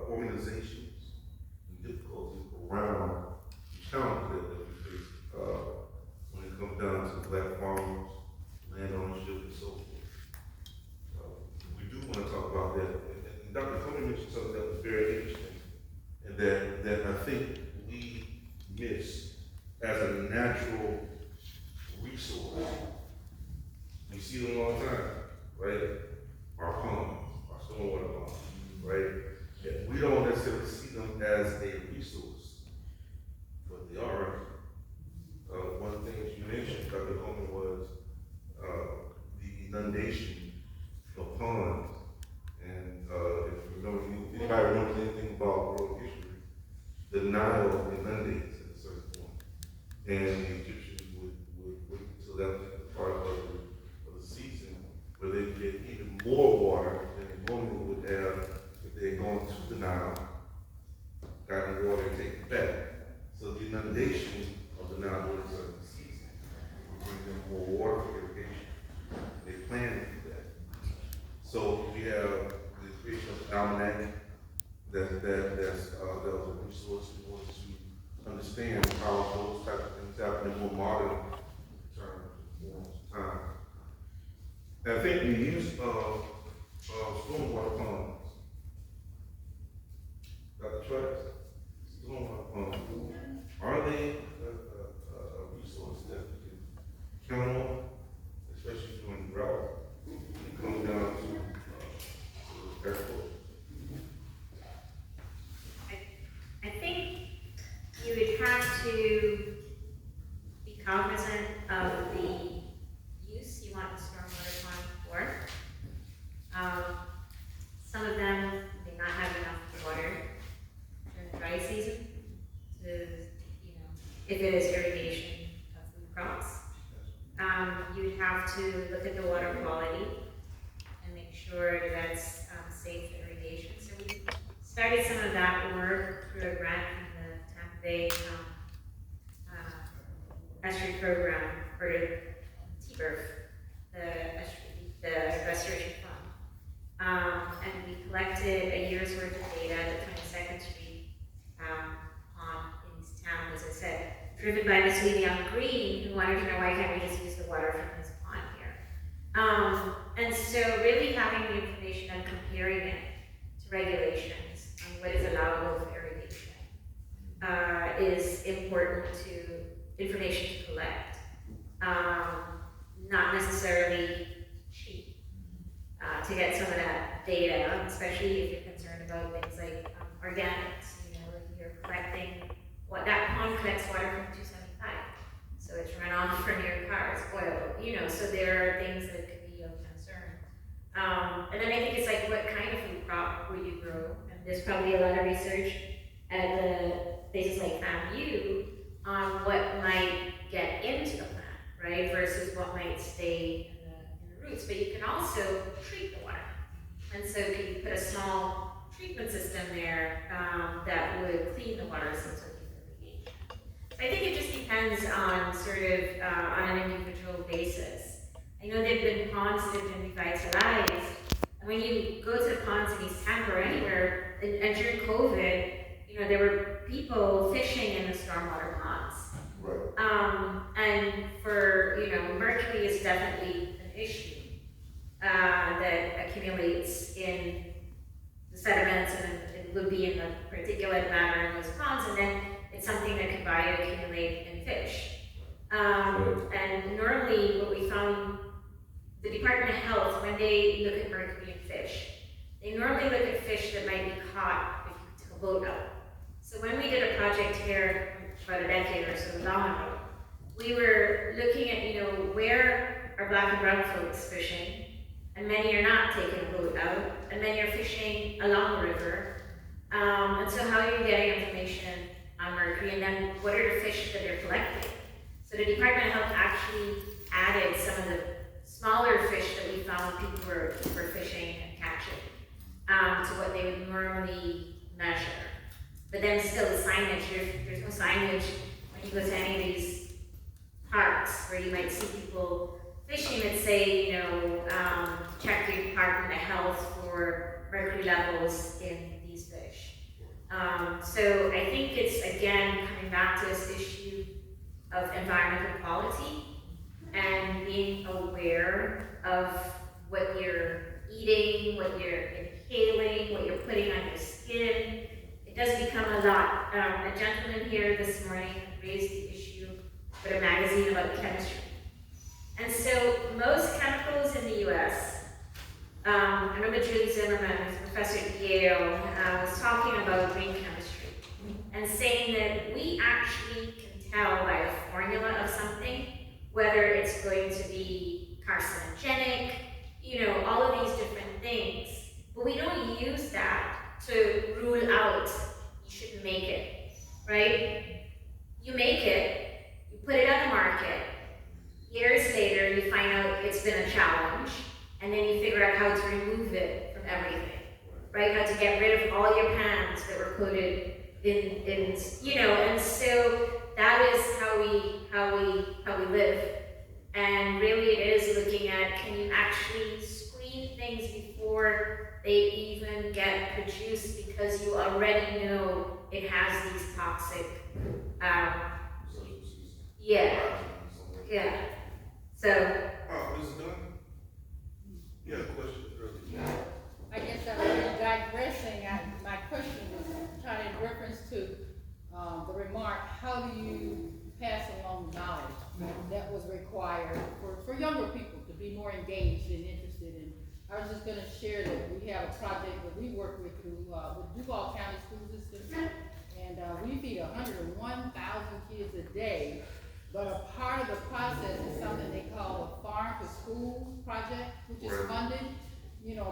organizations and difficulties around the challenges that we face when it comes down to black farmers, land ownership, and so forth. We do want to talk about that. And Dr. Tony mentioned something that was very interesting, and that I think we miss as a natural resource. We see them all the time, right? Our ponds, our stormwater ponds, right? And we don't necessarily see them as a resource, but they are. One of the things you mentioned, Dr. Coleman, was the inundation of ponds. And if you remember, anybody remembers anything about world history, the Nile inundates at a certain point. And the Egyptians would wait until that was part of the season where they get even more water than they normally would have if they had gone to the Nile, gotten water and taken it back. So the inundation of the Nile during a certain season would bring them more water for irrigation. They planned for that. So we have the creation of the almanac that was a resource in order to understand how those types of things happen in more modern terms, forms of time. And I think the use of stormwater ponds, Dr. Travis, stormwater ponds, are they a resource that we can count on, especially during drought, when it comes down to airport? I think you would have to be cognizant of the use you want the stormwater pond for. Some of them may not have enough water during the dry season to, if it is irrigation of food crops. You would have to look at the water quality and make sure that's safe irrigation. So we started some of that work through a grant from the Tampa Bay estuary program for TBERF, the Restoration Fund. And we collected a year's worth of data at the 22nd Street pond in East Town, as I said, driven by Ms. Young Green, who wanted to know why can't we just use the water from this pond here. And so really having the information and comparing it to regulations on what is allowable for irrigation is important information to collect. Not necessarily cheap to get some of that data, especially if you're concerned about things like organics. If you're collecting that pond collects water from 275, so it's runoff from your car's oil. So there are things that could be of concern. And then I think it's like, what kind of food crop would you grow? And there's probably a lot of research at the places like FAMU on what might get into the plant, right, versus what might stay in the roots. But you can also treat the water. And so could you put a small treatment system there that would clean the water system? So I think it just depends on sort of on an individual basis. I know there have been ponds that have been revitalized. And when you go to the ponds in East Tampa or anywhere, and during COVID, there were people fishing in the stormwater ponds. Right. And for, mercury is definitely an issue that accumulates in the sediments, and it would be in the particulate matter in those ponds, and then it's something that could bioaccumulate in fish. And normally what we found, the Department of Health, when they look at mercury in fish, they normally look at fish that might be caught if you took a boat out. So when we did a project here about a decade or so ago, we were looking at, where are black and brown folks fishing, and many are not taking a boat out, and many are fishing along the river. And so how are you getting information on mercury, and then what are the fish that they're collecting? So the Department of Health actually added some of the smaller fish that we found people were fishing and catching to what they would normally measure. But then still the signage, there's no signage when you go to any of these parks where you might see people fishing that say, check the Department of Health for mercury levels in these fish. So I think it's, again, coming back to this issue of environmental quality and being aware of what you're eating, what you're inhaling, what you're putting on your skin. It does become a lot. A gentleman here this morning raised the issue with a magazine about chemistry. And so most chemicals in the US, I remember Julie Zimmerman, who's a professor at Yale, was talking about green chemistry and saying that we actually can tell by the formula of something whether it's going to be carcinogenic, all of these different things. But we don't use that to rule out you shouldn't make it, right? You make it, you put it on the market, years later you find out it's been a challenge, and then you figure out how to remove it from everything, right? How to get rid of all your pans that were coated in and so that is how we live. And really it is looking at, can you actually screen things before they even get produced, because you already know it has these toxic, yeah. So. Ms. Dunn? You had a question earlier. I guess I was digressing. My question was trying in reference to the remark, how do you pass along knowledge that was required for younger people to be more engaged and interested in? I was just going to share that we have a project that we work with through the Duval County School System, and we feed 101,000 kids a day. But a part of the process is something they call a Farm to School project, which is funded,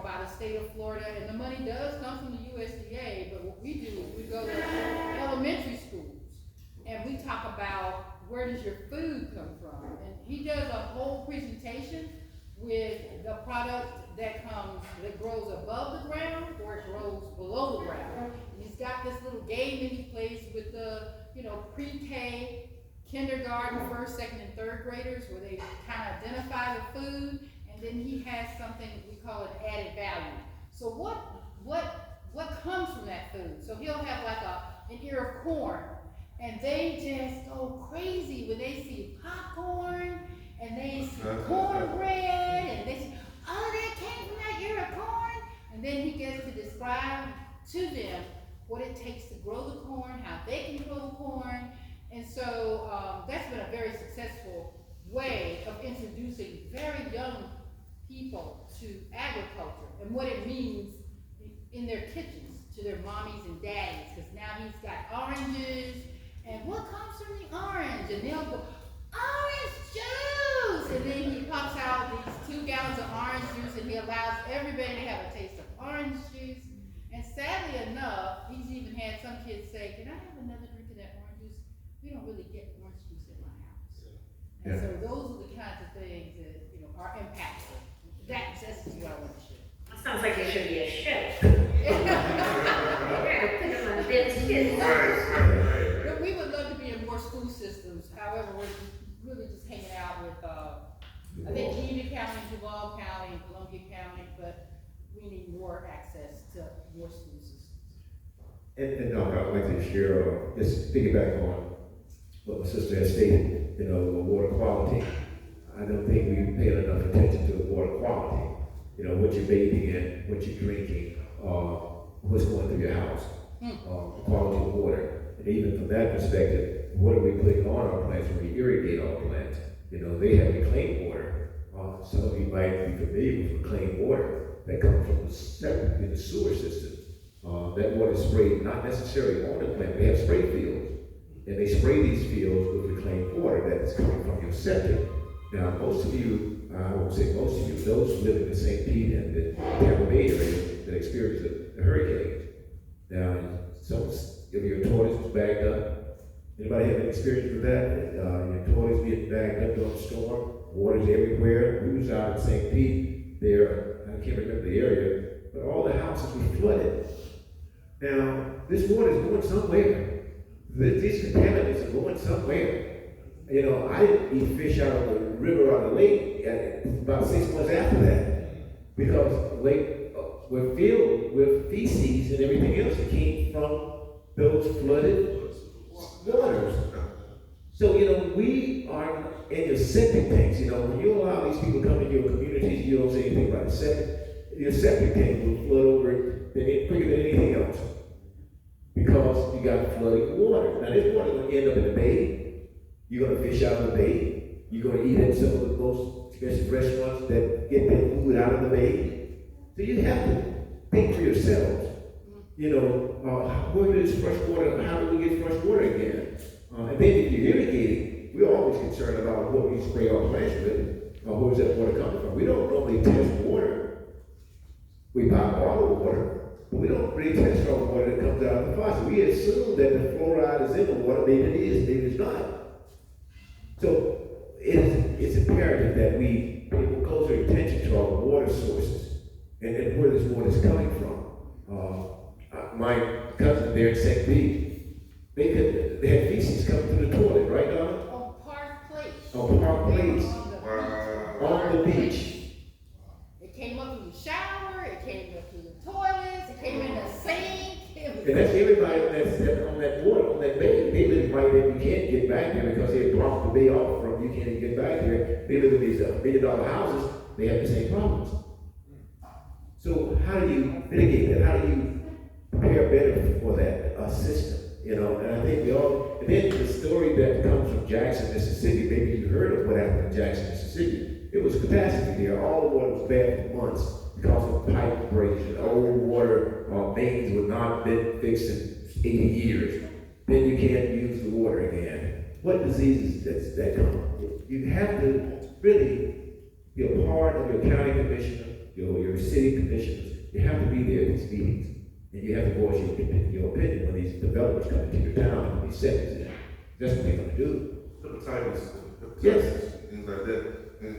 by the state of Florida. And the money does come from the USDA, but what we do is we go to elementary schools and we talk about, where does your food come from? And he does a whole presentation with the product that grows above the ground or it grows below the ground. And he's got this little game that he plays with the, pre-K, kindergarten, first, second, and third graders, where they kind of identify the food, and then he has something that we call an added value. So what comes from that food? So he'll have like an ear of corn, and they just go crazy when they see popcorn, and they see cornbread, and they say, oh, that came from that ear of corn. And then he gets to describe to them what it takes to grow the corn, how they can grow the corn. And so that's been a very successful way of introducing very young people to agriculture and what it means in their kitchens to their mommies and daddies. Because now he's got oranges, and what comes from the orange? And they'll go, orange juice! And then he pops out these 2 gallons of orange juice, and he allows everybody to have a taste of orange juice. And sadly enough, he's even had some kids say, can I have another drink of that orange juice? We don't really get orange juice in my house. And so those are the kinds of things that, are impactful. That's what I want to share. That sounds like it should be a show. Yeah, put them on bench kids. But we would love to be in more school systems. However, we're really just hanging out with, I think Union County, Duval County, and Columbia County, but we need more access to more school systems. And I'd like to share, just piggyback on what my sister has stated, water quality. I don't think we pay enough attention to the water quality. What you're bathing in, what you're drinking, what's going through your house, the quality of water. And even from that perspective, what are we putting on our plants when we irrigate our plants? They have reclaimed water. Some of you might be familiar with reclaimed water that comes from the sewer system. That water is sprayed not necessarily on the plant. They have spray fields, and they spray these fields with reclaimed water that is coming from your septic. Now, most of you, I won't say most of you, those who live in the St. Pete and the Tampa Bay area that experience the hurricanes. Now, some of your toilets was bagged up. Anybody have any experience with that? Your toilets getting bagged up during a storm, water's everywhere. We was out in St. Pete there, I can't remember the area, but all the houses were flooded. Now, this water is going somewhere. These contaminants are going somewhere. I didn't eat fish out of the river or the lake about 6 months after that, because the lake were filled with feces and everything else that came from those flooded waters. So, we are in your septic tanks. When you allow these people to come in your communities, you don't say anything about the septic. Your septic tank will flood over it quicker than anything else. Because you got flooding water. Now, this water is going to end up in the bay. You're going to fish out of the bay. You're going to eat at some of the most expensive restaurants that get their food out of the bay. So you have to think for yourselves. Where is fresh water? How do we get fresh water again? And then if you're irrigating, we're always concerned about what we spray our plants with, or where's that water coming from. We don't normally test water. We buy bottled water, but we don't really test all the water that comes out of the faucet. We assume that the fluoride is in the water. Maybe it is, maybe it's not. So it's imperative that we pay closer attention to our water sources and where this water is coming from. My cousin there in St. Pete, they had feces coming through the toilet, right, Donna? On Park Place. On Park Place, On on the beach. It came up in the shower, it came up through the toilets, it came in the sink. And that's everybody that's on that water, on that bay. They live right there. You can't get back there because they blocked the bay off from you. Can't get back there. They live in these $1 million houses. They have the same problems. So how do you mitigate that? How do you prepare better for that system? And I think we all. And then the story that comes from Jackson, Mississippi. Maybe you heard of what happened in Jackson, Mississippi. It was a catastrophe there. All the water was bad for months because of pipe breaks and old water mains would not have been fixed in 80 years. Then you can't use the water again. What diseases that come? You have to really be a part of your county commissioner, your city commissioners. You have to be there at these meetings. And you have to voice your opinion when these developers come into your town and these settings in. That's what they're going to do. Hepatitis, Yes. things like that, and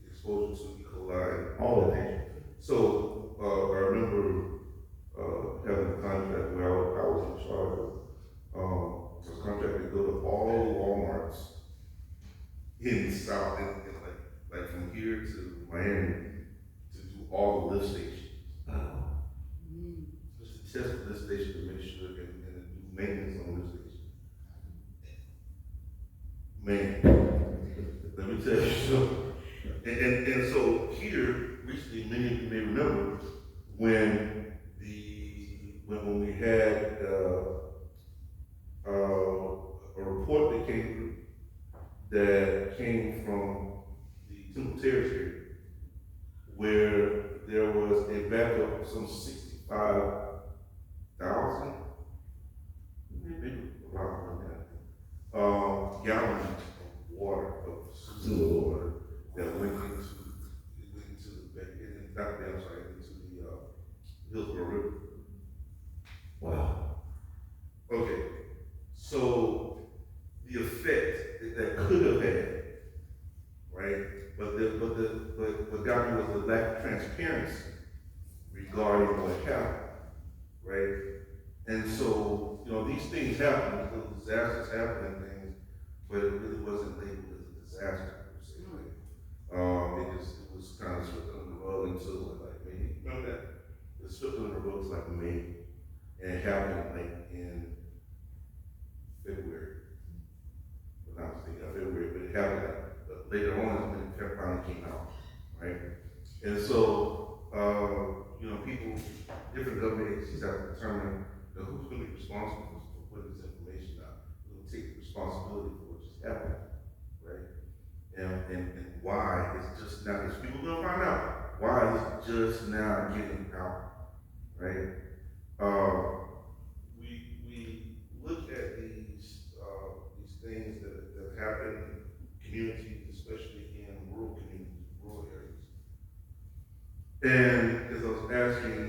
exposure to E. coli. All of that. So I remember having a contract where I was in charge of. It was a contract to go to all Walmarts in the South, and like from here to Miami, to do all the lift stations. Just to test the lift station to make sure and do maintenance on the lift station. Man, let me tell you something. And so here, recently, many of you may remember when we had a report that came from the Temple Terrace area, where there was a backup of some 65,000, maybe around that, gallons of water, of sewer water that went into the Hillsborough River. Wow. Okay, so the effect that could have had, right? But what got me was the lack of transparency regarding what happened, right? And so, these things happen, little disasters happen and things, but it really wasn't labeled as a disaster, per se, right? It was kind of swept under the rug until maybe, remember that? It was swept under the rug like May, and it happened in February. Well, not February, but it happened later on when it finally came out, right? And so, people, different government agencies have to determine who's going to be responsible for putting this information out. Who's going to take the responsibility for what just happened, right? And why it's just now, because people are going to find out why it's just now getting out, right? We look at these things that happen in communities, especially in rural communities, rural areas. And as I was asking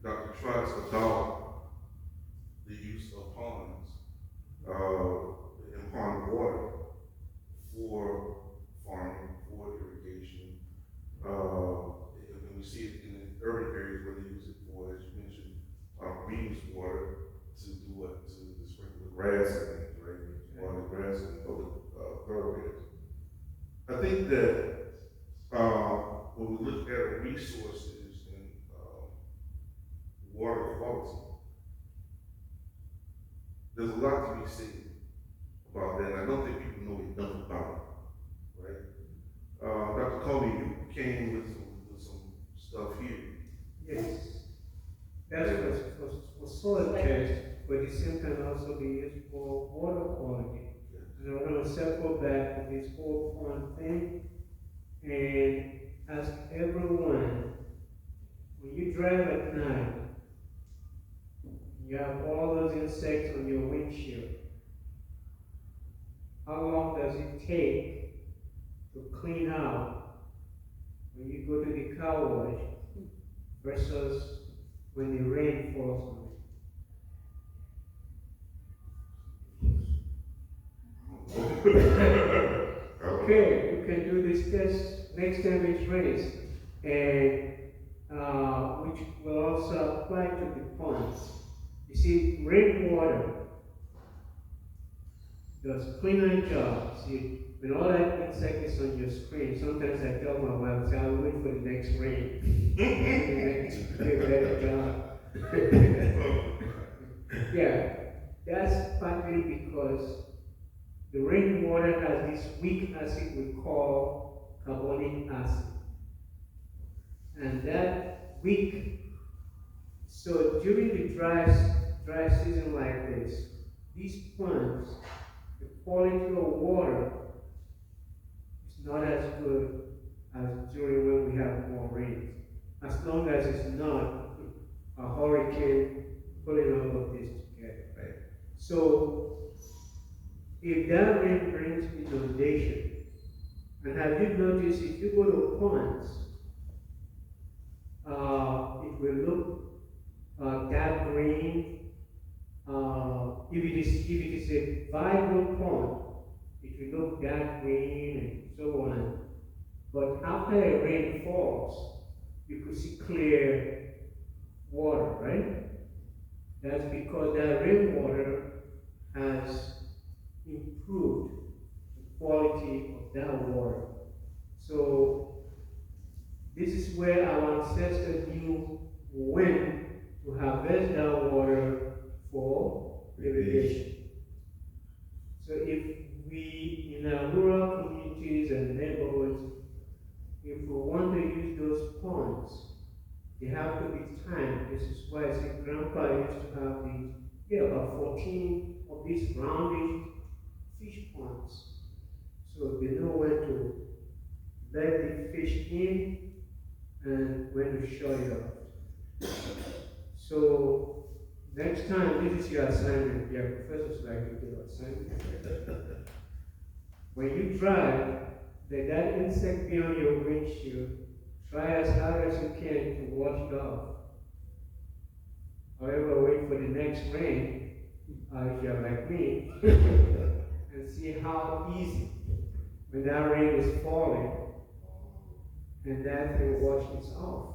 Dr. Trotz about the use of ponds and pond water for farming, for irrigation, and we see it in the urban areas where they use it for, as you mentioned, reuse water to do what? To sprinkle the grass and things, right? Water the grass and public thoroughfares. I think that when we look at resources and water quality, there's a lot to be said about that, and I don't think people know enough about it, right? Dr. Comey, you came with some stuff here. Yes, that's for soil test, but the same can also be used for water quality. And I'm gonna circle back to this whole pond thing and ask everyone, when you drive at night, you have all those insects on your windshield. How long does it take to clean out when you go to the car wash versus when the rain falls on it? Okay, you can do this test next time it rains, and which will also apply to the ponds. You see, rainwater does cleaner job. See, when all that insect is on your screen, sometimes I tell my wife, say, I'll wait for the next rain. Do a better job. Yeah, that's partly because the rainwater has this weak acid we call carbonic acid. And that weak, so during the dry season like this, these plants, the quality of water is not as good as during when we have more rain. As long as it's not a hurricane pulling all of this together. Right. So if that rain brings inundation, and have you noticed if you go to ponds, it will look dark green. If it is a viable pond, it will look dark green and so on. But after a rain falls, you could see clear water, right? That's because that rainwater has improved the quality of that water. So this is where our ancestors knew when to harvest that water for irrigation. So if we, in our rural communities and neighborhoods, if we want to use those ponds, they have to be timed. This is why I said Grandpa used to have about 14 of these roundish fish ponds. So they know when to let the fish in and when to shut it off. So next time, this is your assignment. Yeah, professors like to give assignments. When you drive, let that insect be on your windshield. Try as hard as you can to wash it off. However, wait for the next rain, if you're like me, and see how easy, when that rain is falling, and that thing washes off.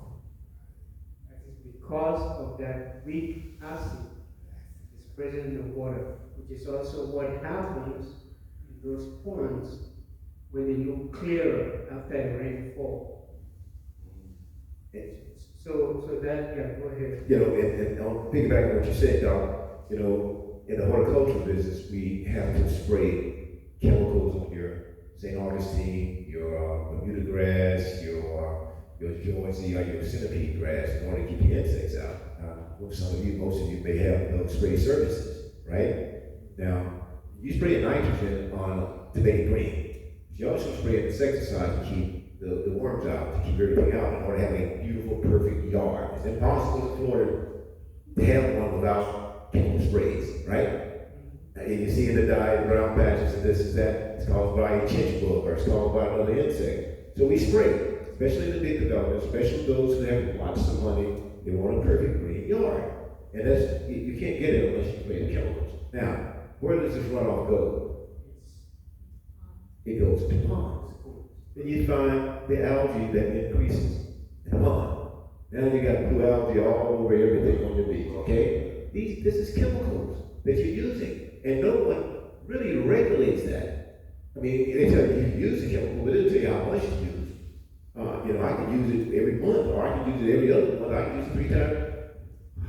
That is because of that weak acid that is present in the water, which is also what happens in those ponds when they look clearer after a rainfall. So that, yeah, go ahead. You know, and I'll piggyback on what you said, Doc. You know, in the horticulture business, we have to spray chemicals on your St. Augustine, your Bermuda grass, your Georgia, your centipede grass, in order to keep the insects out. Most of you may have those spray services, right? Now, you spray nitrogen to make it green. You also spray insecticide to keep the worms out, to keep everything out, in order to have a beautiful, perfect yard. It's impossible in Florida to have one without chemical sprays, right? And you see in the diet, brown patches and this and that, it's caused by a chinch bug or it's caused by another insect. So we spray, especially the big developers, especially those who have lots of money, they want a perfect green yard. And that's, you can't get it unless you spray the chemicals. Now, where does this runoff go? It goes to ponds. Then you find the algae that increases in the pond. Now you got blue algae all over everything on the beach, okay? This is chemicals that you're using, and no one really regulates that. I mean, they tell you you use the chemical, but they don't tell you how much you use. I can use it every month, or I can use it every other month. I can use it 3 times.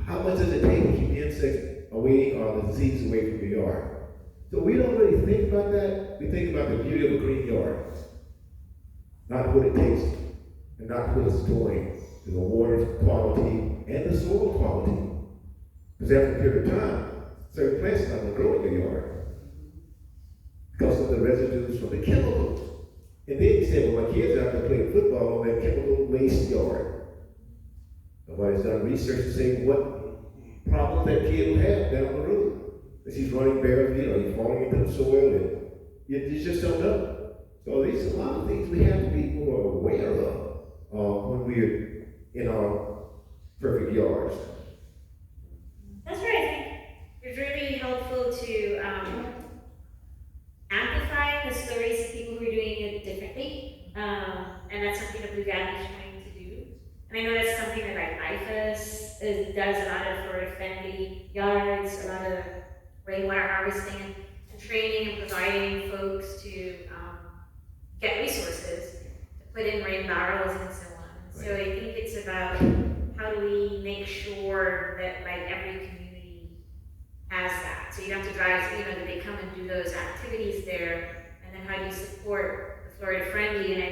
How much does it take to keep the insects the disease away from your yard. So we don't really think about that. We think about the beauty of a green yard, not what it takes, and not what it's doing to the water quality and the soil quality. Because after a period of time, certain plants are not going to grow in your yard because of the residues from the chemicals. And then you say, well, my kids are out there playing football on that chemical waste yard. Nobody's done research to say what problems that kid will have down the road. As he's running barefoot, he's falling into the soil, and you just don't know. So these are a lot of things we have to be more aware of when we're in our perfect yards. That's where I think it's really helpful to amplify the stories of people who are doing it differently. And that's something that Blue Gap is trying to do. And I know that's something that like IFAS does a lot of for friendly yards, a lot of rainwater harvesting and training and providing folks to get resources to put in rain barrels and so on. So I think it's about how do we make sure that like every community has that. So you don't have to drive, that they come and do those activities there, and then how do you support the Florida Friendly? And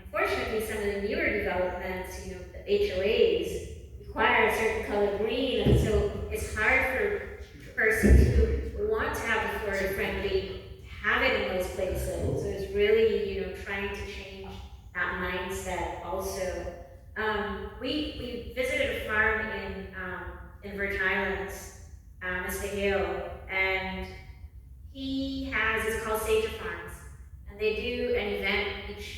unfortunately, some of the newer developments, the HOAs require a certain color green, and so it's hard for persons who want to have the Florida Friendly to have it in those places. So it's really, trying to change that mindset also. We visited a farm in Virgin Islands, Mr. Hill, and it's called Sage Farms, and they do an event each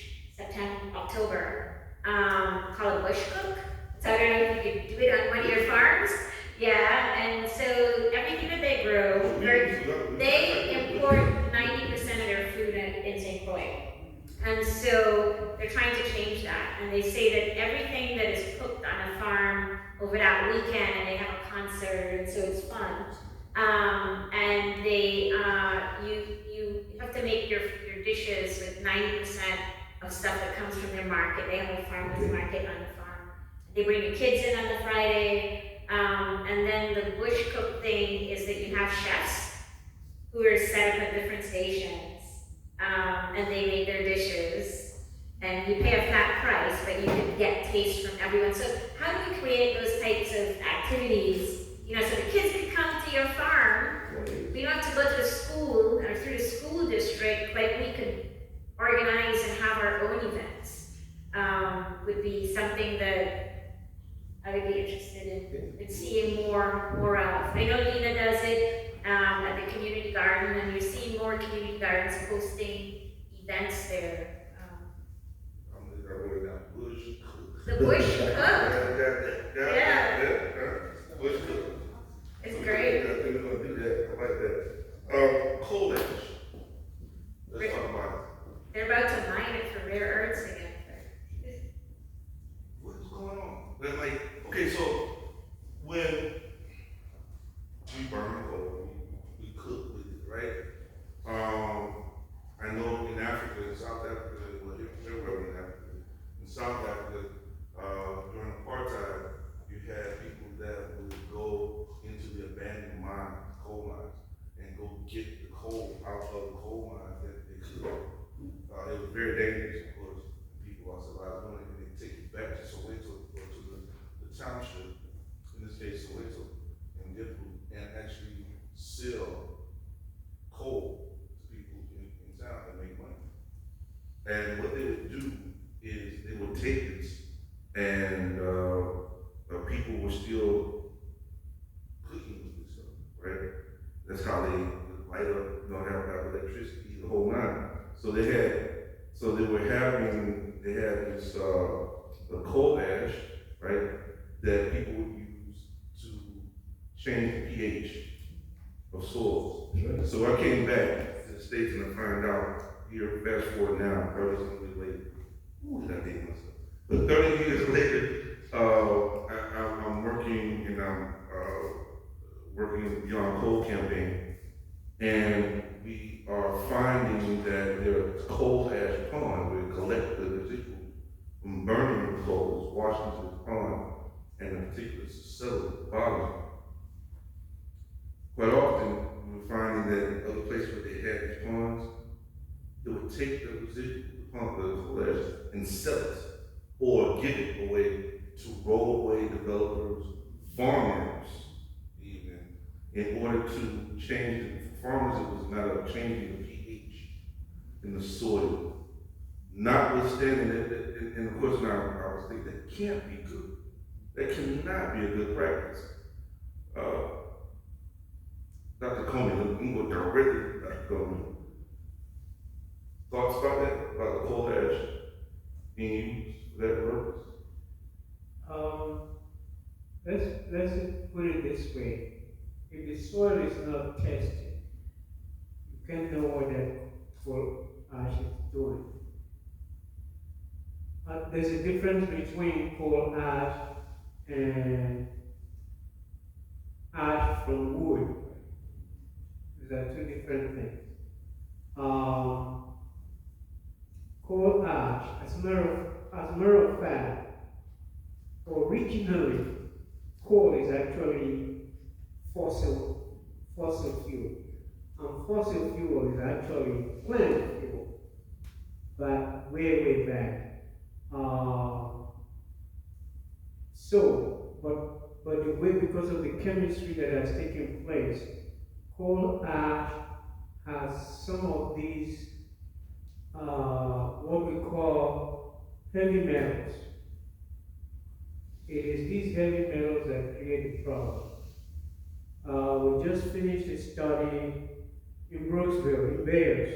October, called Bush Cook. So I don't know if you could do it on one of your farms. Yeah, and so everything that they grow, they import 90% of their food in St. Croix. And so they're trying to change that. And they say that everything that is cooked on a farm over that weekend, and they have a concert, and so it's fun. And you have to make your dishes with 90% of stuff that comes from their market. They have a farmer's market on the farm. They bring the kids in on the Friday. And then the bush cook thing is that you have chefs who are set up at different stations, and they make their dishes, and you pay a flat price, but you can get taste from everyone. So how do we create those types of activities, so the kids can come to your farm? We don't have to go to the school or through the school district, but we could organize and have our own events. Would be something that I would be interested in seeing more of. I know Lena does it at the community garden, and you're seeing more community gardens hosting events there. The bush cook. Yeah. Bush cook. It's great. I think we're gonna do that. I like that. Coal ash. Let's talk about it. They're about to mine it for rare earths again. What is going on? Okay, so when we burn coal, we cook with it, right? I know in Africa, in South Africa, everywhere in Africa, in South Africa, during apartheid, you had people that would go into the abandoned mines, coal mines, and go get the coal out of the coal mines that they could. It was very dangerous, of course. People lost their lives doing it, and they take it back to Soweto or to the township, in this case Soweto, and actually sell coal to people in town and make money. And what they would do is they would take this, and people were still cooking with this stuff, right? That's how they would light up, have electricity, the whole nine. So they had this the coal ash, right, that people would use to change the pH of soils. Right. So I came back to the States and I found out, here, fast forward now, 30 years later. Ooh, did I date myself? But 30 years later, I'm working and I'm working in the Beyond Coal campaign, and we are finding that there are coal ash ponds where we collect the residual from burning the coal, it's washed into the pond, and a particular settle at the bottom. quite often, we were finding that in other places where they had these ponds, they would take the residual, the pond, the flesh, and sell it, or give it away to roadway developers, farmers, even, in order to change, for farmers, it was a matter of changing the pH in the soil. Notwithstanding and of course now I was thinking that can't be good. That cannot be a good practice. Dr. Comey, let me go directly to Dr. Comey. Thoughts about that? About the coal ash being used for that purpose? Um, let's put it this way. If the soil is not tested, you can't know what that coal ash is doing. There's a difference between coal ash and ash from wood. These are two different things. Coal ash, as a matter of fact, originally coal is actually fossil fuel, and fossil fuel is actually plant fuel. But way back. But the way, because of the chemistry that has taken place, coal ash has some of these, what we call heavy metals. It is these heavy metals that create the problem. We just finished a study in Brooksville, in Bears.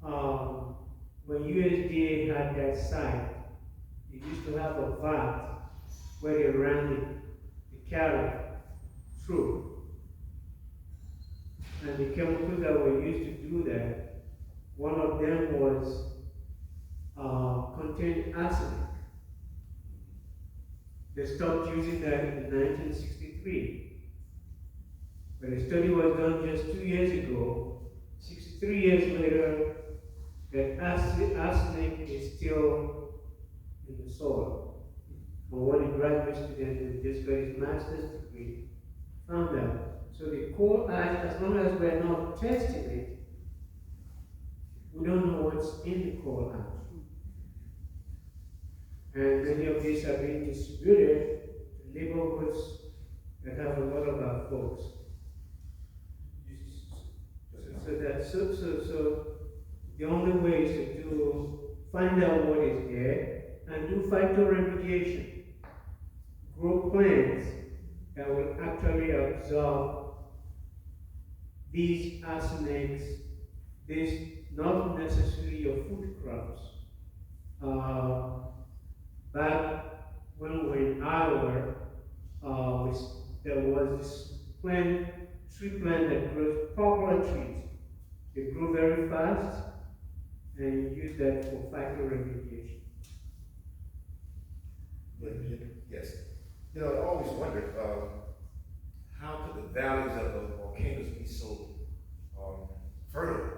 When USDA had that site, they used to have a vat where they ran the cattle through. And the chemicals that were used to do that, one of them was contained arsenic. They stopped using that in 1963. But the study was done just 2 years ago. 63 years later, that arsenic is still in the soil. And one of the graduate students who just got his master's degree found out. So the coal ash, as long as we're not testing it, we don't know what's in the coal ash. And many of these are being distributed to neighborhoods that have a lot of our folks. So the only way is to find out what is there and do phytoremediation. Grow plants that will actually absorb these arsenics, not necessarily your food crops. But when we were in Iowa, there was this tree plant that grows popular trees. They grow very fast, and you use that for phytoremediation. Yes. You know, I always wondered, how could the valleys of the volcanoes be so fertile?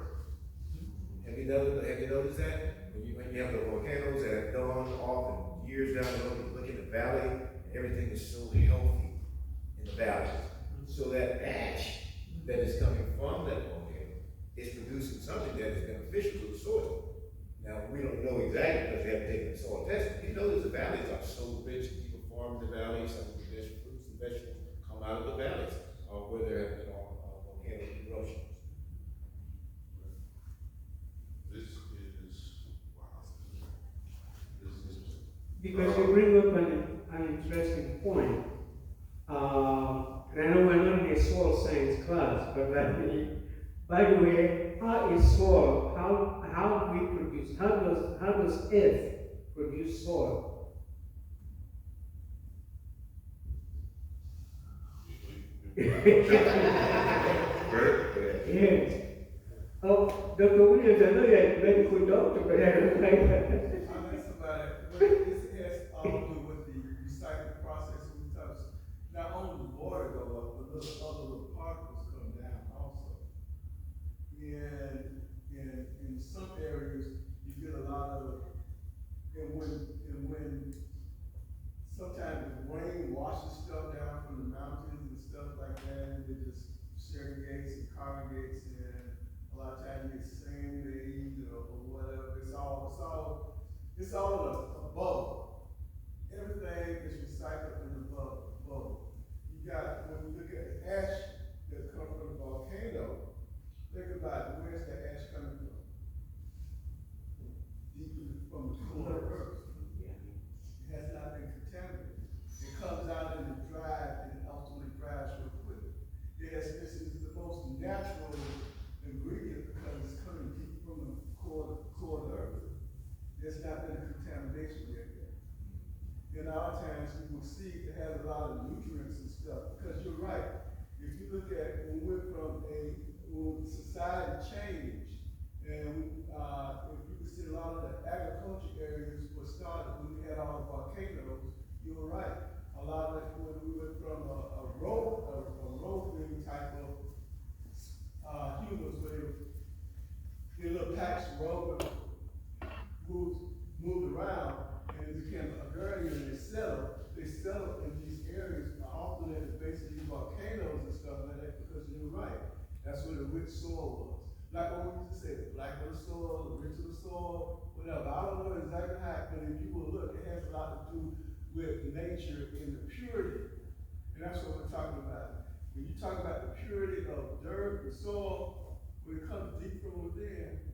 Have you noticed that? When you have the volcanoes that have gone off and years down the road, you look in the valley, everything is so healthy in the valley. So that ash that is coming from that volcano is producing something that is beneficial to the soil. Now, we don't know exactly because they haven't taken the soil test. You know that the valleys are so rich, people farm in the valleys, some of the best fruits and vegetables come out of the valleys, where there have been volcanic eruptions. This is, wow, this is interesting. Because you bring up an interesting point. And I know we're not in a soil science class, but by the way, how is soil, how we produce, how does earth produce soil? Yes. Oh, Dr. Williams, I know you're a medical doctor, but I don't like that. I asked about it. This has all to do with the recycling process we touched. Not only the water go up, but other little particles come down also. And in some areas, you get a lot of, and when sometimes the rain washes stuff down from the mountains and stuff like that, and it just look at, when we went from when society changed, and, if you can see a lot of the agriculture areas were started when we had all the volcanoes, you were right. A lot of it, when we went from a roving type of, humans, where they little patch roving, moved around, and it became agrarian, and they settled in these areas, often at the base of these volcanoes and stuff like that, because you're right, that's where the rich soil was. Like what we used to say, the black of the soil, the rich of the soil, whatever. I don't know exactly how, but if you will look, it has a lot to do with nature and the purity. And that's what we're talking about. When you talk about the purity of dirt and soil, when it comes deep from within,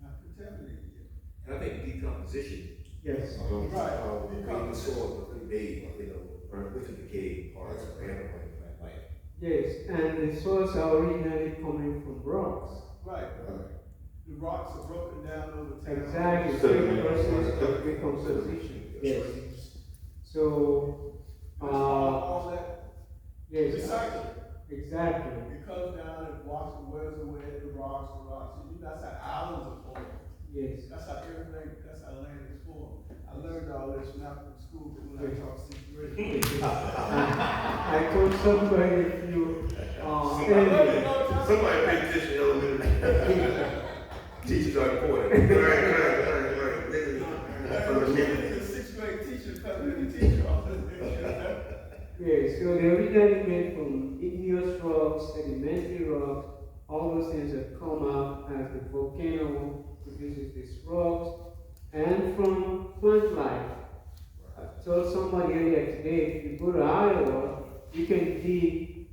not contaminated yet. And I think decomposition. Yes. Right. The soil was made, with the decayed parts of animal life. Yes, and the soils are originally coming from rocks. Right. The rocks are broken down over time. Exactly, so the process of decomposition. Yes. So, all that yes, recycling. exactly. It comes down and washes and wears away the rocks. That's how islands are formed. Yes. That's how land is formed. I learned all this not from school, but when I taught sixth grade. I told somebody if you, Somebody pay attention in elementary. Teachers are important. Right. The sixth grade teacher coming in the teacher office. yes, so they originally made from igneous rocks, sedimentary rocks, all those things that come out as the volcano produces these rocks, and from plant life. I told somebody earlier today, if you go to Iowa, you can dig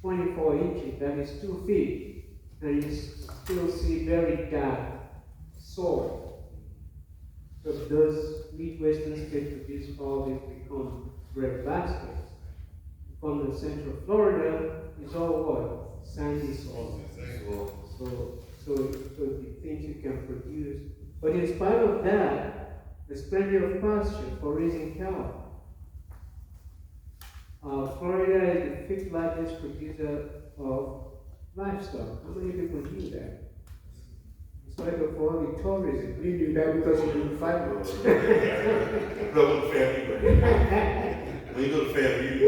24 inches, that is 2 feet, and you still see very dark soil. So those Midwestern states produce all this become bread baskets. From the central Florida, it's all what? Sandy soil. So the things you can produce. But in spite of that, there's plenty of pasture for raising cattle. Florida is the 5th largest producer of livestock. How many people knew that? In spite of all the tourism, we knew that because we didn't find it. No, with family, but when you go to family, you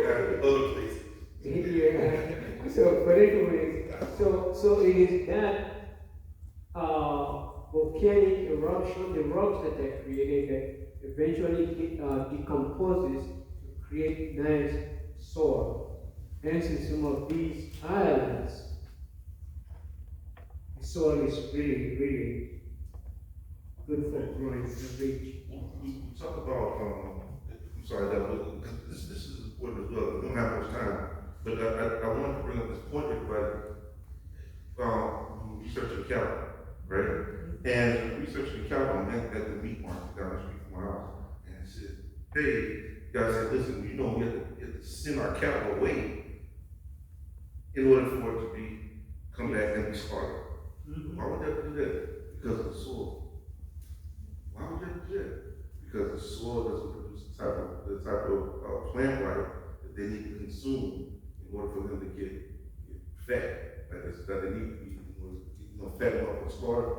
got other places. Yeah. So, but anyway, so it is that volcanic eruption, the rocks that are created that eventually decomposes to create nice soil. Hence, in some of these islands, the soil is really, really good for growing and rich. Talk about, I'm sorry, this is important as well. We don't have much time, but I wanted to bring up this point, everybody. Researching cattle, right? And researching cattle, I met at the meat market down the street from my house, and I said, hey, guys, said, listen, we have to send our cattle away in order for it to come back and be slaughtered. Mm-hmm. Why would they have to do that? Because of the soil. Why would they have to do that? Because the soil doesn't produce the type of plant life that they need to consume in order for them to get fat, that they need to be, fat enough for slaughter.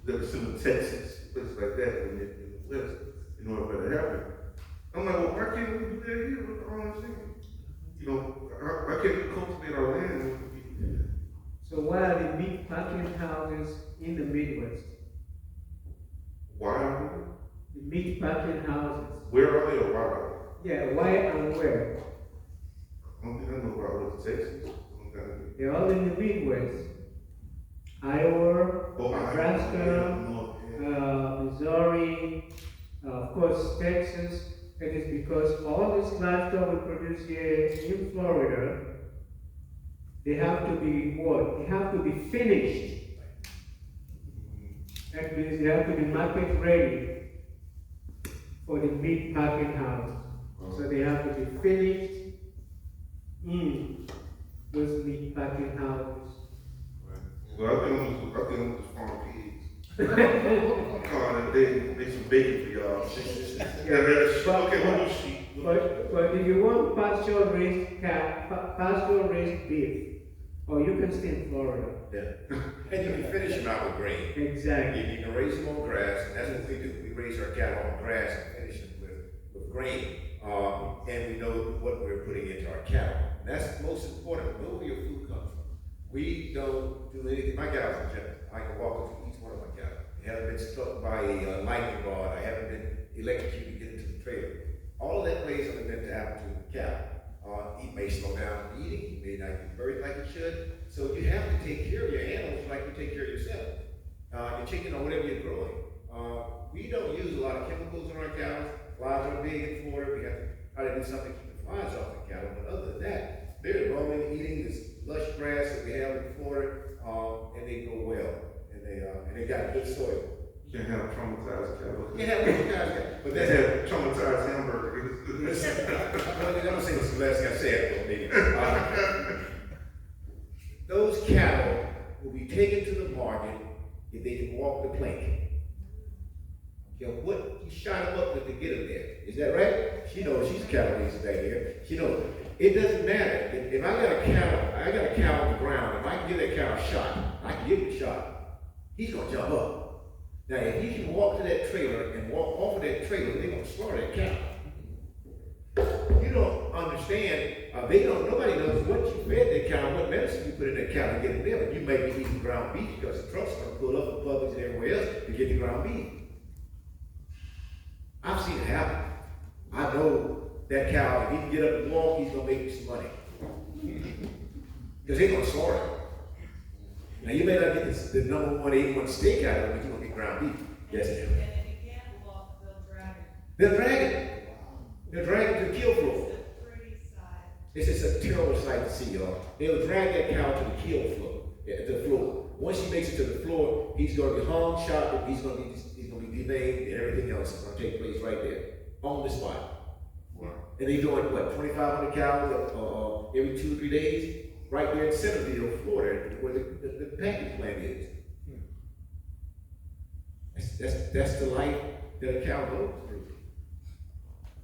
There's some in Texas, places like that, in the West, in order for that to happen. I'm like, well, why can't we do that here with our own thing? Why can't we cultivate our land? So why are the meat packing houses in the Midwest? Why are The meat packing houses. we? Where are they or why are Yeah, why and where? they? I don't think I know where I live, Texas. They're all in the Midwest. Iowa, Nebraska, Missouri, of course Texas. It is because all this livestock we produce here in Florida, they have to be what? They have to be finished. That means they have to be market ready for the meat packing house. So they have to be finished in those meat packing houses. Well, I think I'm just farm pigs. They some bacon for y'all. Yeah, okay, what do sheep? But if you want pasture raised beef, or you can stay in Florida. Yeah. And you can finish them out with grain. Exactly. You can raise them on grass, and that's what we do. We raise our cattle on grass and finish them with grain. And we know what we're putting into our cattle. And that's the most important. Know where your food comes from. We don't do anything. My cows are gentle. I can walk up to each one of my cattle. I haven't been struck by a lightning rod. I haven't been electrocuted to get into the trailer. All of that plays on the mental attitude of the cattle. He may slow down eating. He may not be buried like he should. So you have to take care of your animals like you take care of yourself. Your chicken or whatever you're growing. We don't use a lot of chemicals in our cows. Flies are big in Florida. We have to try to do something to keep the flies off the cattle. But other than that, they're roaming, eating this lush grass that we have in Florida, and they grow well. And they got good soil. You can have traumatized cattle. You have traumatized cattle, but They that's have traumatized hamburgers. I'm gonna say what's the last thing I said, but maybe. Those cattle will be taken to the market if they can walk the plank. You know, what you shot them up with to get them there. Is that right? She knows she's a cattle raiser back here. She knows. It doesn't matter. If I got a cow on the ground, if I can give that cow a shot, I can give him a shot. He's gonna jump up. Now, if he can walk to that trailer and walk off of that trailer, they're gonna slaughter that cow. You don't understand. Nobody knows what you fed that cow, what medicine you put in that cow to get it there. But you may be eating ground beef because the truck's gonna pull up and Publix and everywhere else to get the ground beef. I've seen it happen. I know that cow, if he can get up and walk, he's gonna make me some money. Because they're gonna slaughter it. Now you may not get the number 181 steak out of it, but you're gonna get ground beef. Yes, ma'am. And if you can't walk, they'll drag it. They'll drag it. They'll drag it to the kill floor. It's a pretty sight. It's just a terrible sight to see, y'all. They'll drag that cow to the kill floor, the floor. Once he makes it to the floor, he's gonna be hung, shot, and he's gonna be denamed, and everything else is gonna take place right there, on the spot. Wow. And they're doing what, 2,500 cows every 2 or 3 days, right there in Centerville, Florida, where the packing plant is. That's the life that a cow goes through.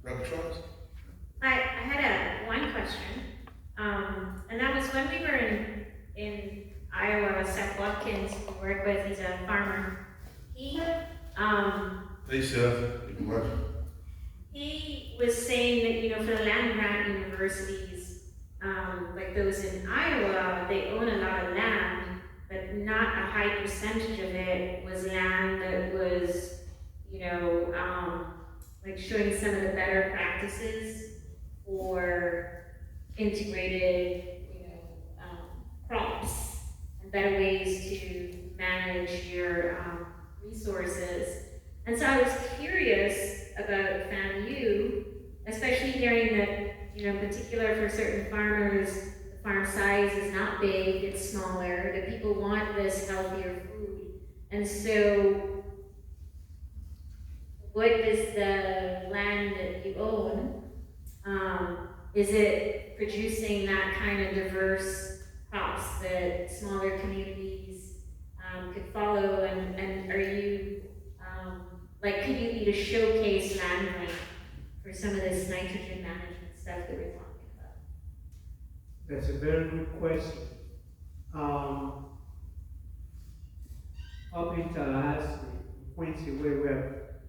Dr. Charles? I had one question, and that was when we were in Iowa, Seth Watkins, who we work with, he's a farmer. Hey, Chef. He was saying that, for the land grant universities, like those in Iowa, they own a lot of land, but not a high percentage of it was land that was, like showing some of the better practices for integrated, crops and better ways to manage your resources. And so I was curious about FAMU, especially hearing that, in particular for certain farmers, the farm size is not big, it's smaller, that people want this healthier food. And so, what is the land that you own? Is it producing that kind of diverse crops that smaller communities could follow? And are you, could you be to showcase land grant for some of this nitrogen management stuff that we're talking about? That's a very good question. Up in Tallahassee, Quincy, where we have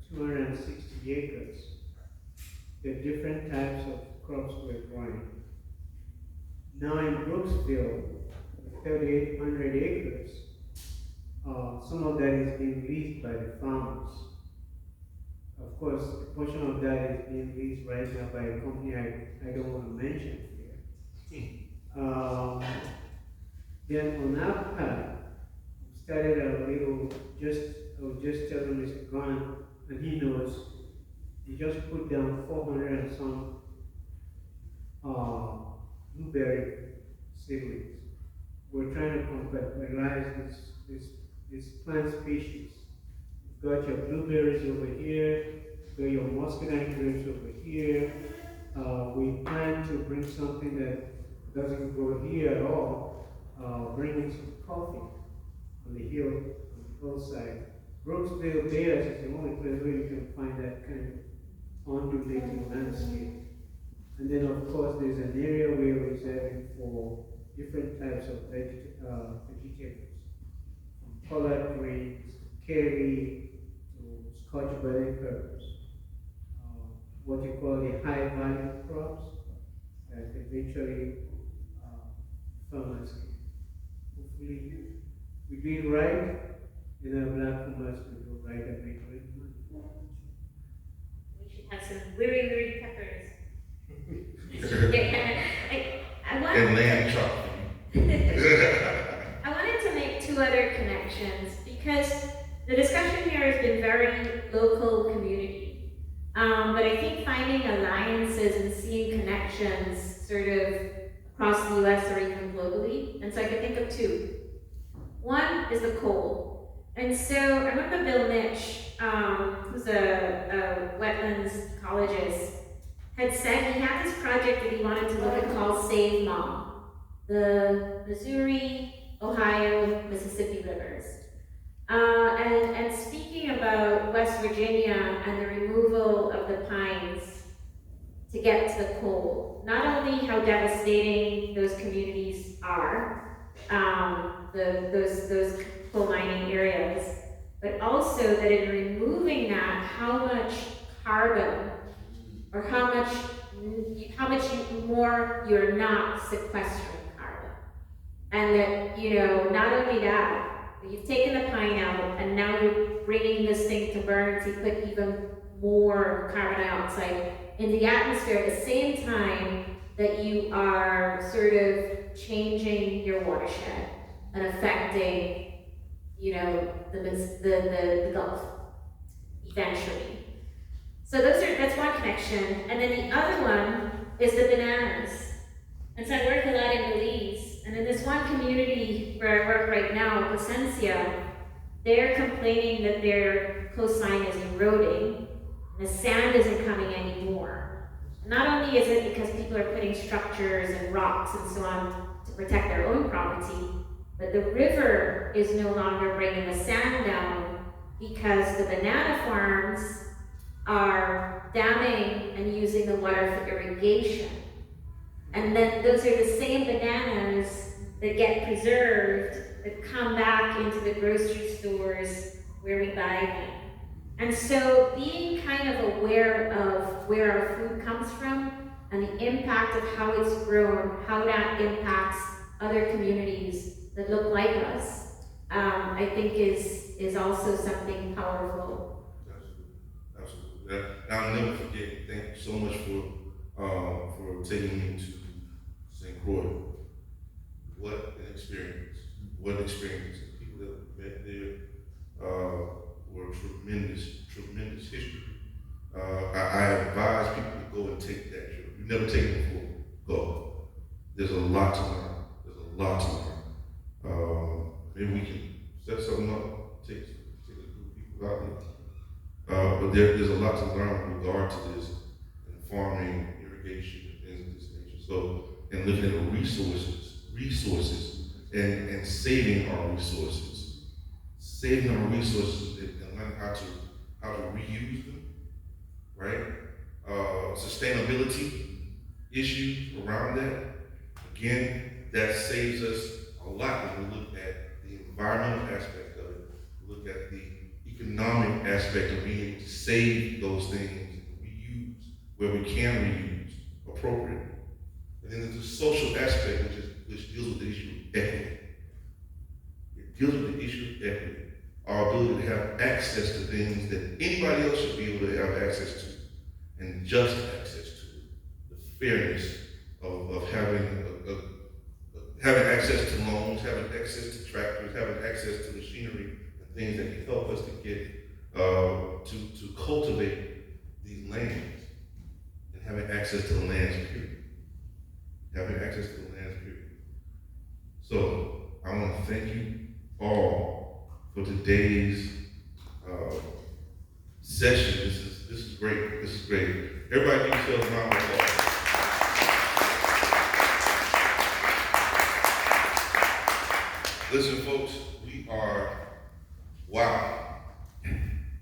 260 acres, there are different types of crops we're growing. Now in Brooksville, 3,800 acres, some of that is being leased by the farmers. Of course, a portion of that is being leased right now by a company I don't want to mention here. Then on our part, we started a little, I was just telling Mr. Grant, and he knows, he just put down 400 and some blueberry seedlings. We're trying to compatibilize this plant species. You've got your blueberries over here, you've got your muscadine grapes over here. We plan to bring something that doesn't grow here at all, bringing some coffee on the hillside. Brooksville Bears is the only place where you can find that kind of undulating landscape. And then of course there's an area we're reserving for different types of vegetables, from collard greens, curry, to scotch bonnet peppers, what you call the high value crops that eventually farmers can. Hopefully we do it right, and our black farmers will do right and make great money. We should have some wiri peppers. Yeah, I wanted And to- lamb chop. I wanted to make two other connections because the discussion here has been very local community. But I think finding alliances and seeing connections sort of across the US or even globally. And so I could think of two. One is the coal. And so I remember Bill Mitch, who's a wetlands ecologist, had said he had this project that he wanted to look at called Save Mom, the Missouri, Ohio, Mississippi rivers. And speaking about West Virginia and the removal of the pines to get to the coal, not only how devastating those communities are, those coal mining areas, but also that in removing that, how much carbon or how much more you're not sequestering carbon. And that, not only that, but you've taken the pine out and now you're bringing this thing to burn to put even more carbon dioxide in the atmosphere at the same time that you are sort of changing your watershed and affecting, the Gulf eventually. So that's one connection. And then the other one is the bananas. And so I work a lot in Belize. And in this one community where I work right now, Placencia, they're complaining that their coastline is eroding. And the sand isn't coming anymore. And not only is it because people are putting structures and rocks and so on to protect their own property, but the river is no longer bringing the sand down because the banana farms are damming and using the water for irrigation. And then those are the same bananas that get preserved that come back into the grocery stores where we buy them. And so being kind of aware of where our food comes from and the impact of how it's grown, how that impacts other communities that look like us, I think is also something powerful. Absolutely. I'll never forget. Thank you so much for taking me to St. Croix. What an experience. What an experience. The people that met there were tremendous history. I advise people to go and take that trip. You've never taken it before, go. There's a lot to learn. Maybe we can set something up, take a group of people out there. But there's a lot to learn with regard to this and farming, irrigation, and things of this nature. So, and looking at the resources, and saving our resources. Saving our resources and learning how to reuse them, right? Sustainability issues around that. Again, that saves us a lot when we look at the environmental aspect of it, look at the economic aspect of being able to save those things, reuse where we can reuse appropriately. And then there's the social aspect, which deals with the issue of equity. It deals with the issue of equity, our ability to have access to things that anybody else should be able to have access to, and just access to. The fairness of having access to loans, having access to tractors, having access to machinery, and things that can help us to get to cultivate these lands, and having access to the lands, period. So I want to thank you all for today's session. This is great. Everybody give yourselves a round of applause. Listen, folks, wow.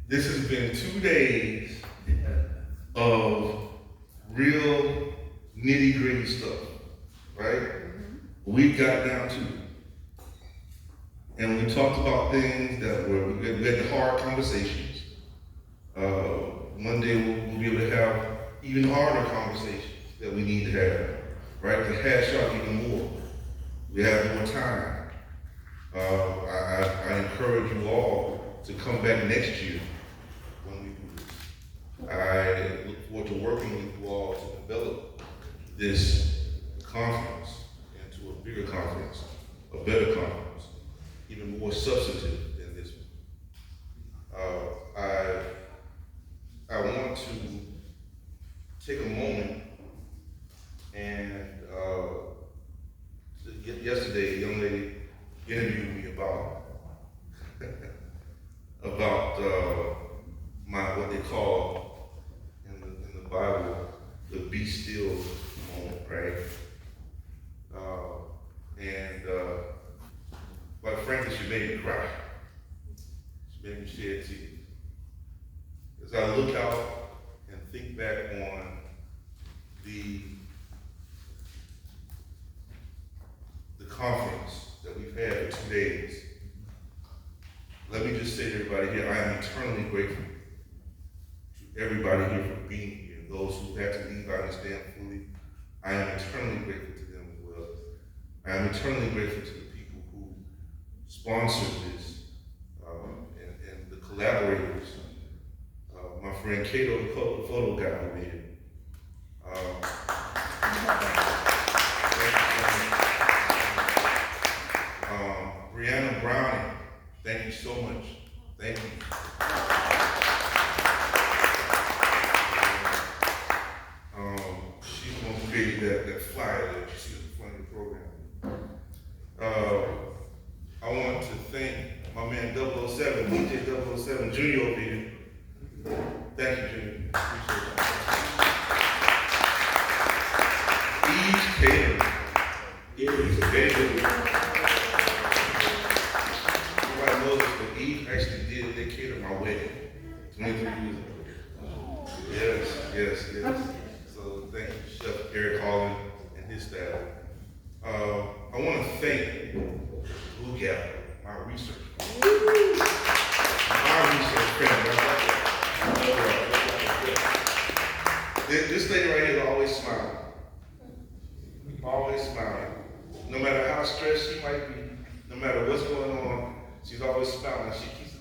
This has been 2 days of real nitty gritty stuff, right? We got down to it. And we talked about things that were, we had the hard conversations. One day we'll be able to have even harder conversations that we need to have, right? To hash out even more. We have more time. I encourage you all to come back next year when we do this. I look forward to working with you all to develop this conference into a bigger conference, a better conference, even more substantive than this one. I want to take a moment and yesterday a young lady interviewed me about my what they call in the Bible the be still moment, right? Quite frankly, she made me cry. She made me shed tears. As I look out and think back on the conference that we've had for 2 days, let me just say to everybody here, I am eternally grateful to everybody here for being here. Those who had to leave, I understand fully. I am eternally grateful to them as well. I am eternally grateful to the people who sponsored this and the collaborators. My friend Cato, the photo guy over here. Brianna Browning, thank you so much. Thank you. She's the one who created that flyer that you see at the front of the program. I want to thank my man 007, DJ 007, Junior over here. Thank you, Junior. Appreciate that. Each catering. Very good. Everybody knows this, but Eve actually did, they catered my wedding 23 years ago. Yes. So thank you, Chef Eric Holland and his staff. I want to thank Blue Gap, my research. This lady right here is always smiling. Always smiling. No matter how stressed she might be, no matter what's going on, she's always smiling. She keeps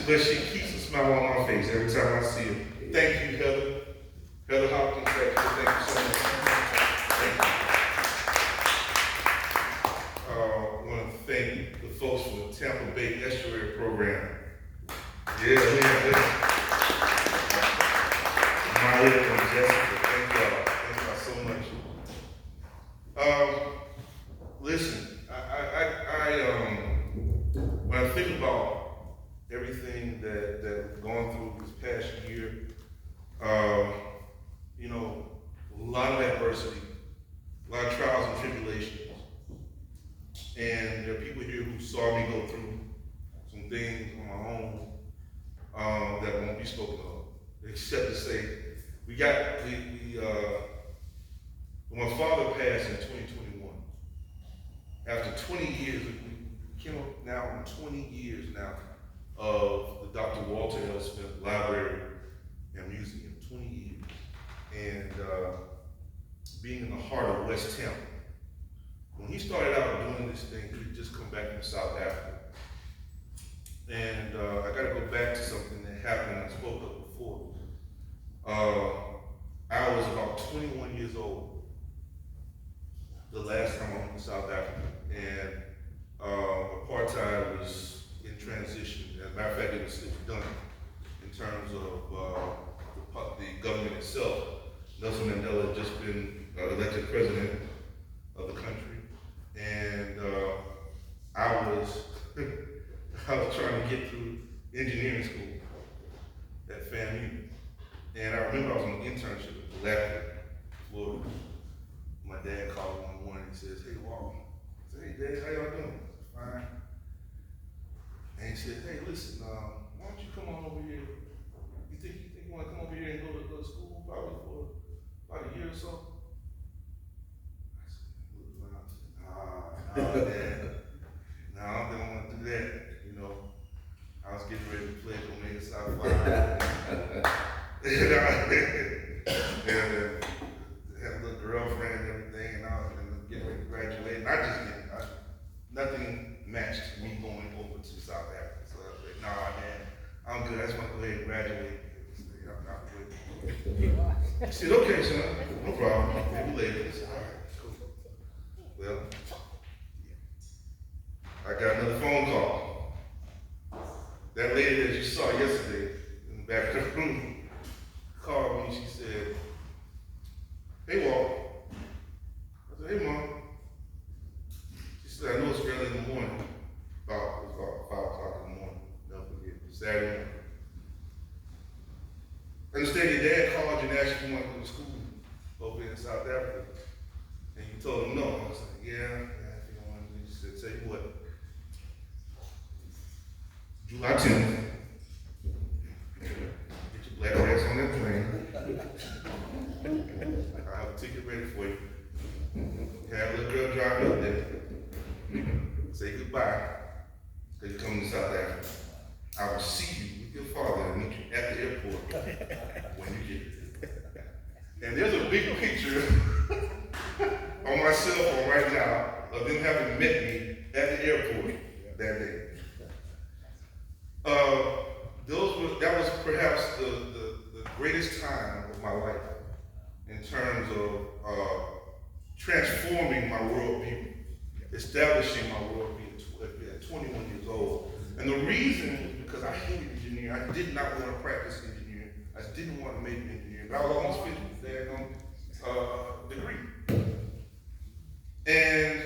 but she keeps a smile on my face every time I see her. Thank you, Heather. Heather Hopkins, thank you so much. Thank you. I want to thank the folks from the Tampa Bay Estuary Program. Yeah. Maya and Jessica, thank y'all so much. Listen, when I think about everything that we've gone through this past year, a lot of adversity, a lot of trials and tribulations, and there are people here who saw me go through some things on my own that won't be spoken of, except to say, when my father passed in 2021, after 20 years, we came up now on 20 years now of the Dr. Walter L. Smith Library and Museum, 20 years. And being in the heart of West Tampa. When he started out doing this thing, he had just come back from South Africa. And I gotta go back to something that happened I spoke of before. I was about 21 years old the last time I went to South Africa, and apartheid was in transition. As a matter of fact, it was done in terms of the government itself. Nelson Mandela had just been elected president of the country, and I was trying to get through engineering school at FAMU. And I remember I was on an internship at Philadelphia, Florida. My dad called me one morning and says, "Hey, Walter." I said, "Hey, Dad, how y'all doing?" "Fine." And he said, "Hey, listen, why don't you come on over here? You think you want to come over here and go to school probably for Dad, no, I don't want to do that, you know. I was getting ready to play Omega South 5. And had a little girlfriend and everything, and I was getting ready to graduate. And nothing matched me going over to South Africa. So I was like, nah, man, I'm good. I just want to go ahead and graduate. I said, okay, son, no problem. Maybe later. I said, all right, cool. Well, I got another phone call. That lady that you saw yesterday in the back of the room called me. She said, hey, Walt. I said, hey, Mom. She said, I know it's early in the morning. It was about 5 o'clock in the morning. Never forget. Saturday morning. I understand your dad called you and asked if you want to go to school over in South Africa. And you told him no. I was like, yeah, if you don't want to. She said, tell you what. July 10th, get your black ass on that plane. I have a ticket ready for you. Have a little girl drive you up there. Say goodbye, because you're coming to South Africa. I will see you with your father and meet you at the airport when you get there. And there's a big picture on my cell phone right now of them having met me at the airport that day. That was perhaps the greatest time of my life in terms of transforming my worldview, establishing my worldview at 21 years old. And the reason was because I hated engineering. I did not want to practice engineering. I didn't want to make engineering, but I was almost finished with that degree. And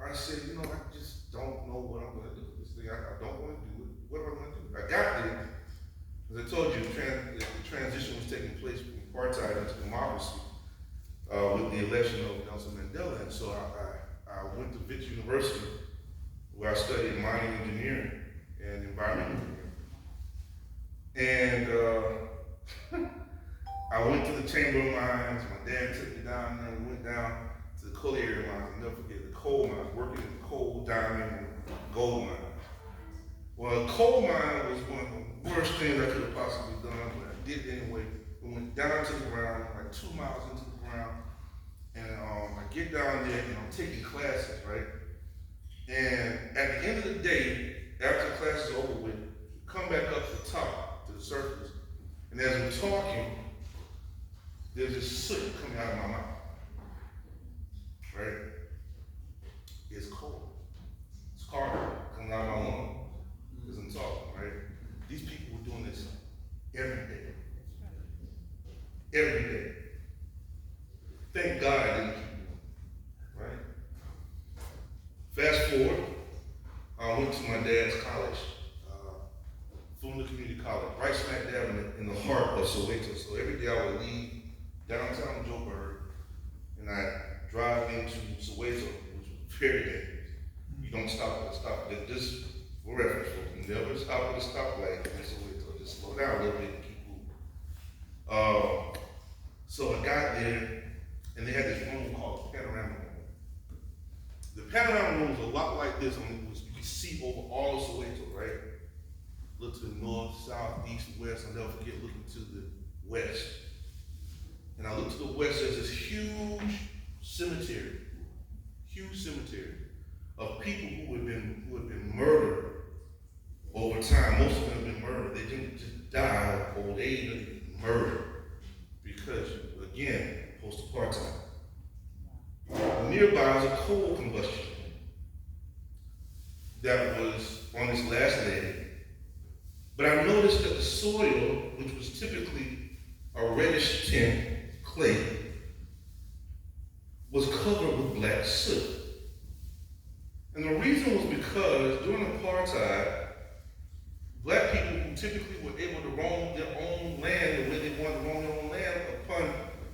I said, you know, I just don't know what I'm going to do with this thing. I don't want to do it. What am I going to do? I got there. As I told you, the transition was taking place from apartheid into democracy with the election of Nelson Mandela. And so I went to Wits University, where I studied mining engineering and environmental engineering. And I went to the Chamber of Mines. My dad took me down there. We went down to the colliery mines. I'll never forget the coal mines, working in the coal, diamond, and gold mines. Well, a coal mine was one of the worst things I could have possibly done, but I did it anyway. We went down to the ground, like 2 miles into the ground, and I get down there and I'm taking classes, right? And at the end of the day, after the class is over with, come back up to the top, to the surface, and as we're talking, there's this soot coming out of my mouth, right? It's cold. It's carbon coming out of my lungs as I'm talking, right? These people were doing this every day. Every day. Thank God I didn't keep doing it, right? Fast forward, I went to my dad's college, Funda Community College, right smack dab in the heart of Soweto. So every day I would leave downtown Joburg, and I drive into Soweto, which was very dangerous. You don't stop at a stop. Just for reference, folks, you never stop at a stoplight in Soweto. Just slow down a little bit and keep moving. So I got there, and they had this room called the Panorama Room. The Panorama Room was a lot like this. You could see over all of Soweto, right? Look to the north, south, east, west. I'll never forget looking to the west. And I looked to the west, there's this huge cemetery of people who had been murdered over time. Most of them have been murdered. They didn't just die of old age, they were murdered because, again, post-apartheid. Nearby was a coal combustion that was on its last leg. But I noticed that the soil, which was typically a reddish tint clay, was covered with black soot. And the reason was because during apartheid, black people who typically were able to roam their own land the way they wanted to roam their own land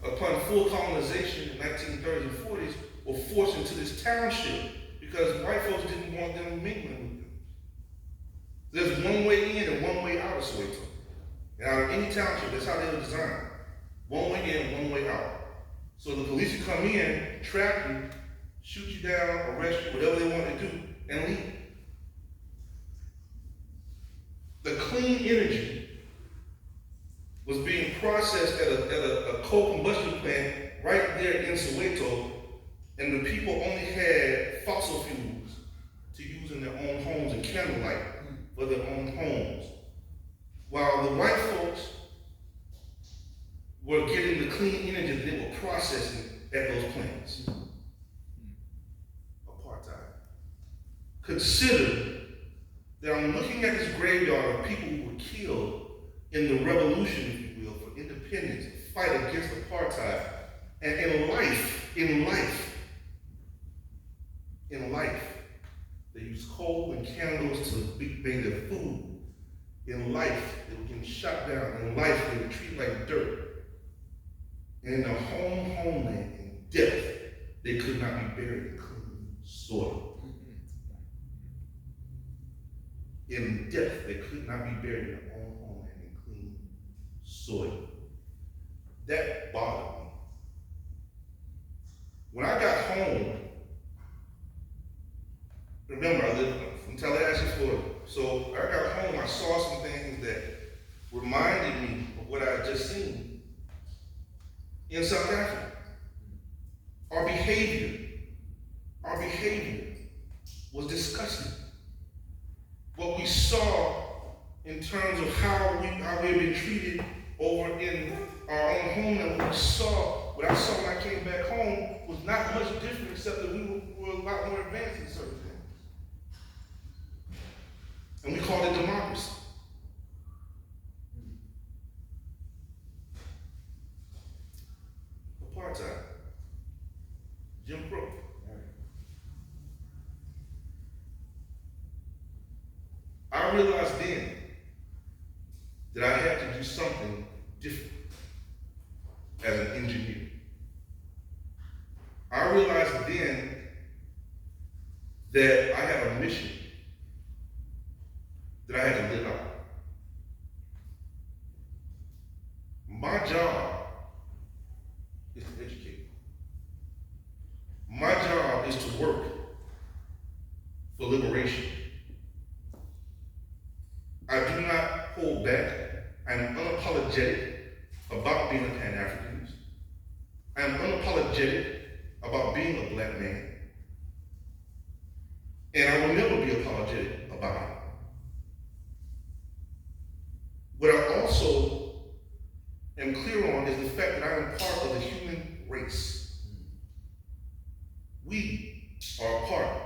upon full colonization in the 1930s and 40s were forced into this township because white folks didn't want them mingling with them. There's one way in and one way out of Soweto. And out of any township, that's how they were designed. One way in, one way out. So the police would come in, trap you, shoot you down, arrest you, whatever they want to do, and leave. The clean energy was being processed at a coal combustion plant right there in Soweto, and the people only had fossil fuels to use in their own homes and candlelight for their own homes. While the white folks were getting the clean energy that they were processing at those plants. Apartheid. Consider that I'm looking at this graveyard of people who were killed in the revolution, if you will, for independence, fight against apartheid. And in life, they used coal and candles to make their food. In life, they were getting shot down. In life, they were treated like dirt. And in their homeland, in death, they could not be buried in clean soil. In death, they could not be buried in their own homeland in clean soil. That bothered me. When I got home, remember I lived from Tallahassee, Florida. So I got home, I saw some things that reminded me of what I had just seen in South Africa. Our behavior was disgusting. What we saw in terms of how we have been treated over in our own homeland, what I saw when I came back home was not much different, except that we were a lot more advanced in certain things. And we called it democracy. Apartheid. Jim Crow. I realized then that I had to do something different as an engineer. I realized then that I had a mission that I had to live out. My job is to educate. My job is to work for liberation. I do not hold back. I am unapologetic about being a Pan-Africanist. I am unapologetic about being a black man. And I will never be apologetic about it. What I also am clear on is the fact that I am part of the human race. We are a part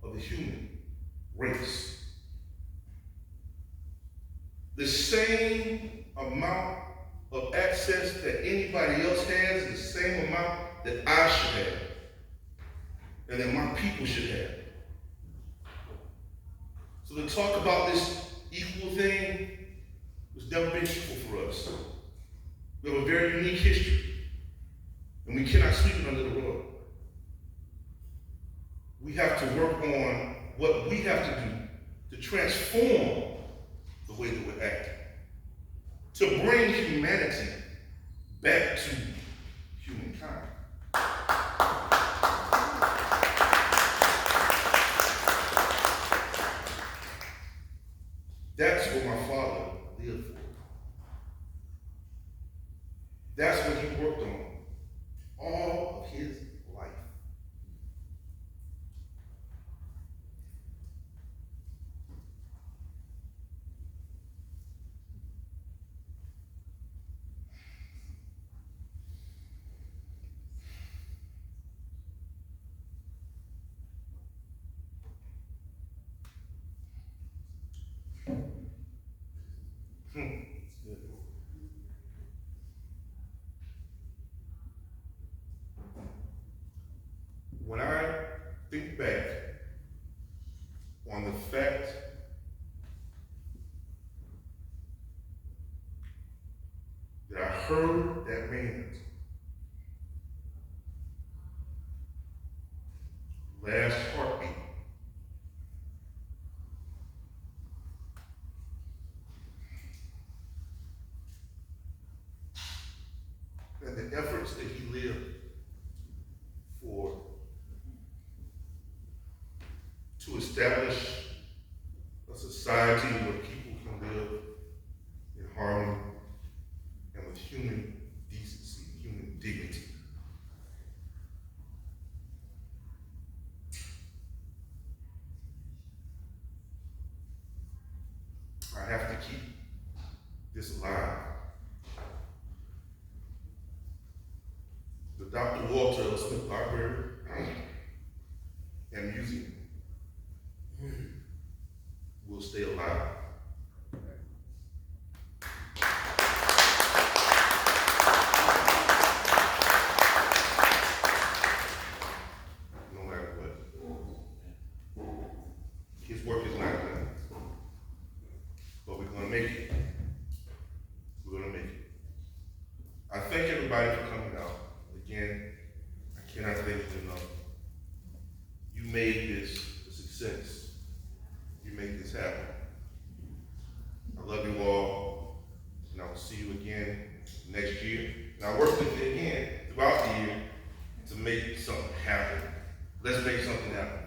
of the human race. The same amount of access that anybody else has is the same amount that I should have, and that my people should have. So to talk about this equal thing was never been equal for us. We have a very unique history, and we cannot sweep it under the rug. We have to work on what we have to do to transform the way that we're acting, to bring humanity back to humankind. That's what my father lived for. That's what he worked on all of his life. When I think back on the fact that I heard that man's last heartbeat, and the efforts that he lived for to establish a society where people can live in harmony and with human decency, human dignity. I have to keep this alive. The Dr. Walter L. Smith Library and Museum will stay alive. No matter what. His work is not done. But we're gonna make it. We're gonna make it. I thank everybody for coming out. Again, I cannot thank you enough. You made this a success. You made this happen. I love you all, and I will see you again next year. And I'll work with you again throughout the year to make something happen. Let's make something happen.